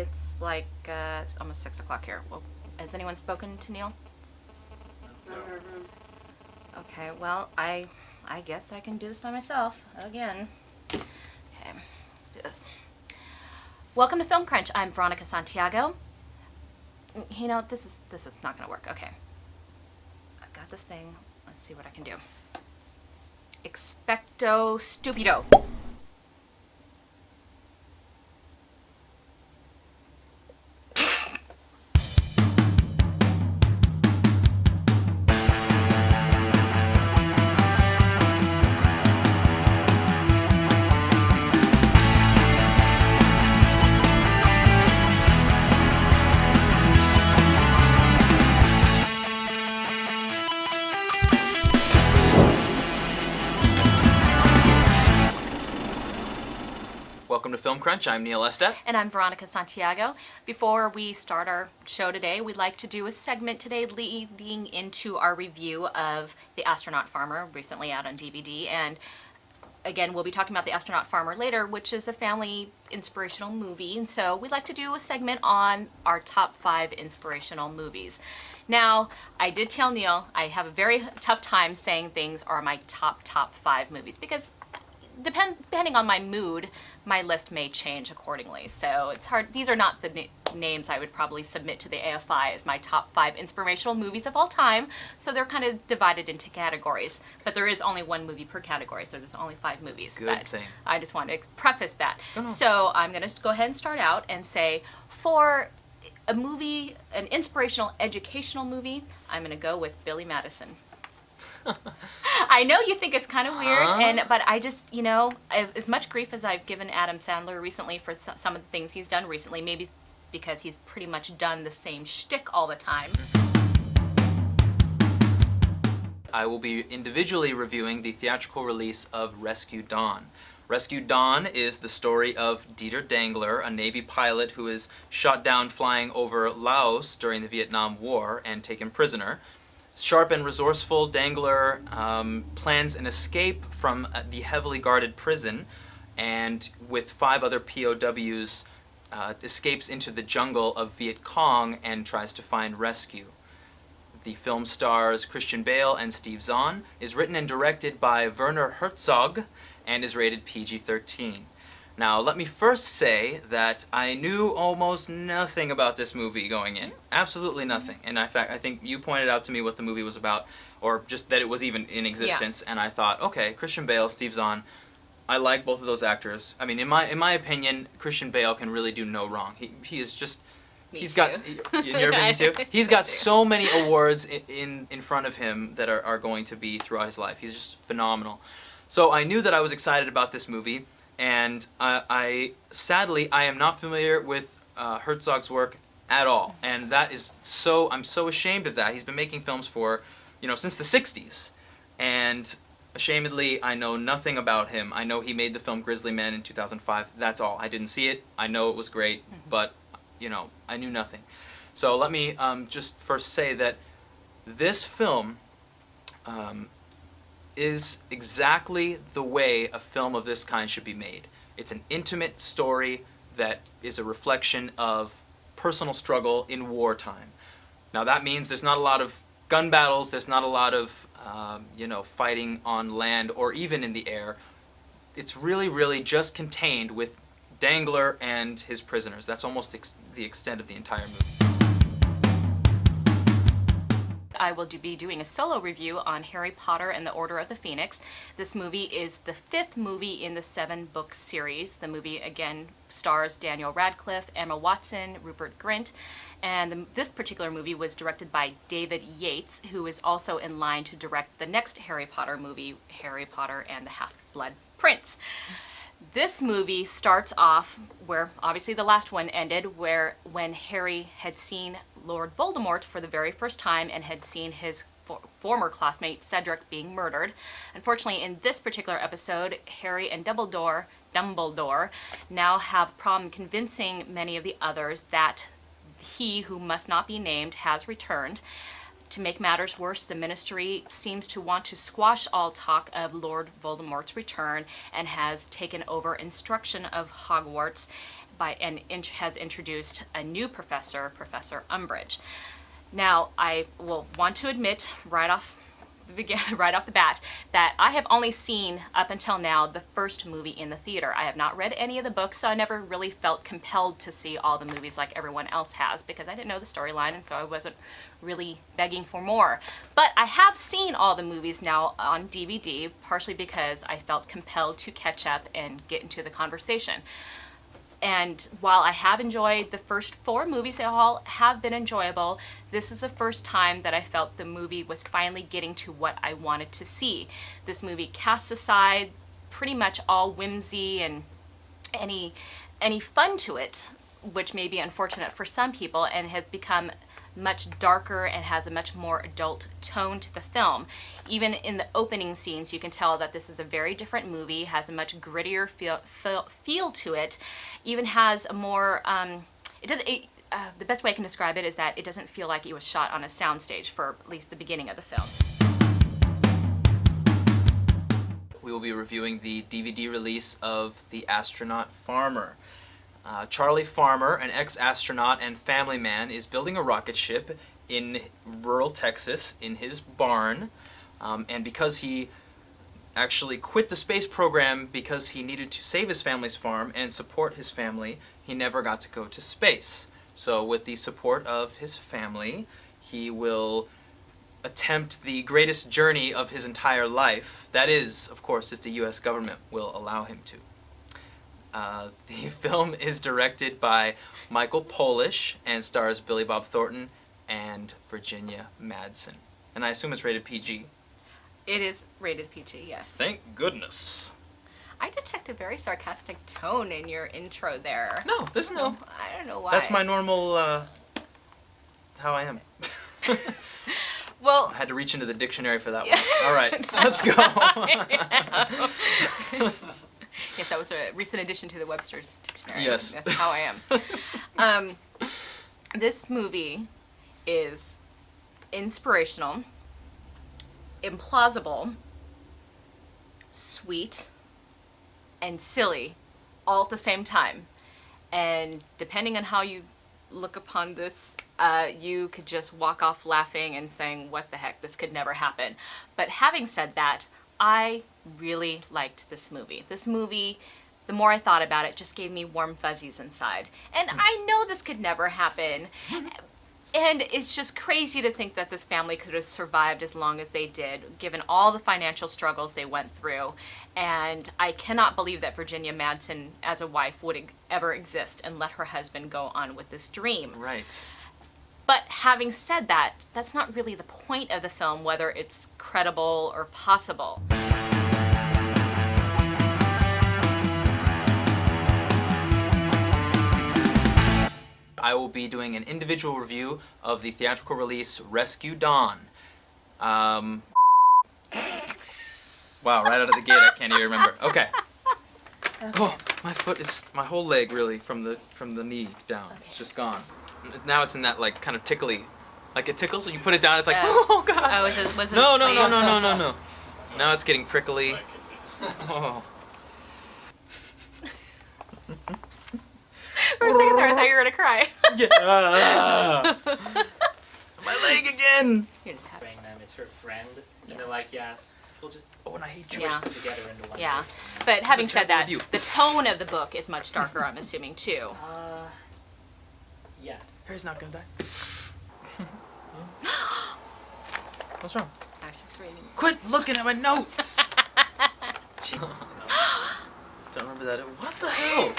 It's like it's almost 6 o'clock here. Well, has anyone spoken to Neil? No. Okay, well, I guess I can do this by myself again. Okay, let's do this. Welcome to FilmCrunch. I'm Veronica Santiago. You know, this is not gonna work. Okay, I've got this thing. Let's see what I can do. Expecto stupido. Welcome to FilmCrunch. I'm Neil Estet. And I'm Veronica Santiago. Before we start our show today, we'd like to do a segment today leading into our review of The Astronaut Farmer, recently out on DVD. And again, we'll be talking about The Astronaut Farmer later, which is a family inspirational movie. And so we'd like to do a segment on our top 5 inspirational movies. Now, I did tell Neil I have a very tough time saying things are my top 5 movies because depending on my mood, my list may change accordingly. So it's hard. These are not the names I would probably submit to the AFI as my top 5 inspirational movies of all time. So they're kind of divided into categories. But there is only one movie per category, so there's only 5 movies. Good thing. I just want to preface that. Oh. So I'm going to go ahead and start out and say, for a movie, an inspirational educational movie, I'm going to go with Billy Madison. I know you think it's kind of weird, but I just, you know, as much grief as I've given Adam Sandler recently for some of the things he's done recently, maybe because he's pretty much done the same shtick all the time. I will be individually reviewing the theatrical release of Rescue Dawn. Rescue Dawn is the story of Dieter Dangler, a Navy pilot who is shot down flying over Laos during the Vietnam War and taken prisoner. Sharp and resourceful, Dangler plans an escape from the heavily guarded prison, and with 5 other POWs escapes into the jungle of Viet Cong and tries to find rescue. The film stars Christian Bale and Steve Zahn, is written and directed by Werner Herzog, and is rated PG-13. Now, let me first say that I knew almost nothing about this movie going in. Absolutely nothing. And in fact, I think you pointed out to me what the movie was about, or just that it was even in existence, and I thought, okay, Christian Bale, Steve Zahn, I like both of those actors. I mean, in my opinion, Christian Bale can really do no wrong. He is just... He's got... You're me too? He's got so many awards in front of him that are going to be throughout his life. He's just phenomenal. So I knew that I was excited about this movie, and sadly, I am not familiar with Herzog's work at all, and that is I'm so ashamed of that. He's been making films for, since the 60s, and ashamedly, I know nothing about him. I know he made the film Grizzly Man in 2005. That's all. I didn't see it. I know it was great, but, I knew nothing. So let me just first say that this film is exactly the way a film of this kind should be made. It's an intimate story that is a reflection of personal struggle in wartime. Now that means there's not a lot of gun battles, there's not a lot of, fighting on land or even in the air. It's really just contained with Dangler and his prisoners. That's almost the extent of the entire movie. I will be doing a solo review on Harry Potter and the Order of the Phoenix. This movie is the 5th movie in the 7-book series. The movie, again, stars Daniel Radcliffe, Emma Watson, Rupert Grint, and this particular movie was directed by David Yates, who is also in line to direct the next Harry Potter movie, Harry Potter and the Half-Blood Prince. This movie starts off where, obviously, the last one ended, when Harry had seen Lord Voldemort for the very first time and had seen his former classmate Cedric being murdered. Unfortunately, in this particular episode, Harry and Dumbledore now have a problem convincing many of the others that he, who must not be named, has returned. To make matters worse, the Ministry seems to want to squash all talk of Lord Voldemort's return and has taken over instruction of Hogwarts has introduced a new professor, Professor Umbridge. Now, I will want to admit right off the bat that I have only seen up until now the first movie in the theater. I have not read any of the books, so I never really felt compelled to see all the movies like everyone else has, because I didn't know the storyline, and so I wasn't really begging for more. But I have seen all the movies now on DVD, partially because I felt compelled to catch up and get into the conversation. And while I have enjoyed the first 4 movies, they all have been enjoyable, this is the first time that I felt the movie was finally getting to what I wanted to see. This movie casts aside pretty much all whimsy and any fun to it, which may be unfortunate for some people, and has become much darker and has a much more adult tone to the film. Even in the opening scenes, you can tell that this is a very different movie, has a much grittier feel to it, even has a more, the best way I can describe it is that it doesn't feel like it was shot on a soundstage for at least the beginning of the film. We will be reviewing the DVD release of The Astronaut Farmer. Charlie Farmer, an ex-astronaut and family man, is building a rocket ship in rural Texas in his barn, and because he actually quit the space program because he needed to save his family's farm and support his family, he never got to go to space. So with the support of his family, he will attempt the greatest journey of his entire life. That is, of course, if the US government will allow him to. The film is directed by Michael Polish and stars Billy Bob Thornton and Virginia Madsen. And I assume it's rated PG. It is rated PG, yes. Thank goodness. I detect a very sarcastic tone in your intro there. No, there's no. I don't know why. That's my normal, how I am. Well, I had to reach into the dictionary for that one. All right, let's go. Yes, that was a recent addition to the Webster's Dictionary. Yes. That's how I am. This movie is inspirational, implausible, sweet, and silly all at the same time. And depending on how you look upon this, you could just walk off laughing and saying, what the heck, this could never happen. But having said that, I really liked this movie. This movie, the more I thought about it, just gave me warm fuzzies inside. And I know this could never happen. And it's just crazy to think that this family could have survived as long as they did, given all the financial struggles they went through. And I cannot believe that Virginia Madsen, as a wife, would ever exist and let her husband go on with this dream. Right. But having said that, that's not really the point of the film, whether it's credible or possible. I will be doing an individual review of the theatrical release Rescue Dawn. Wow, right out of the gate I can't even remember. Okay. Oh, my foot is, my whole leg really, from the knee down. Okay. It's just gone. Now it's in that like kind of tickly, like it tickles, so you put it down, it's like, Oh. oh god. Oh, was it No. Now it's getting prickly. Oh. For a second there, I thought you were gonna cry. Yeah. My leg again. You're just happy. Them. It's her friend, and they're like, yes, we'll just Oh, and I hate you. Yeah. them together into one Yeah, person. but having said terrible that, review. the tone of the book is much darker, I'm assuming, too. Yes. Harry's not gonna die. What's wrong? I was just reading. Quit looking at my notes. Don't remember that. What the hell?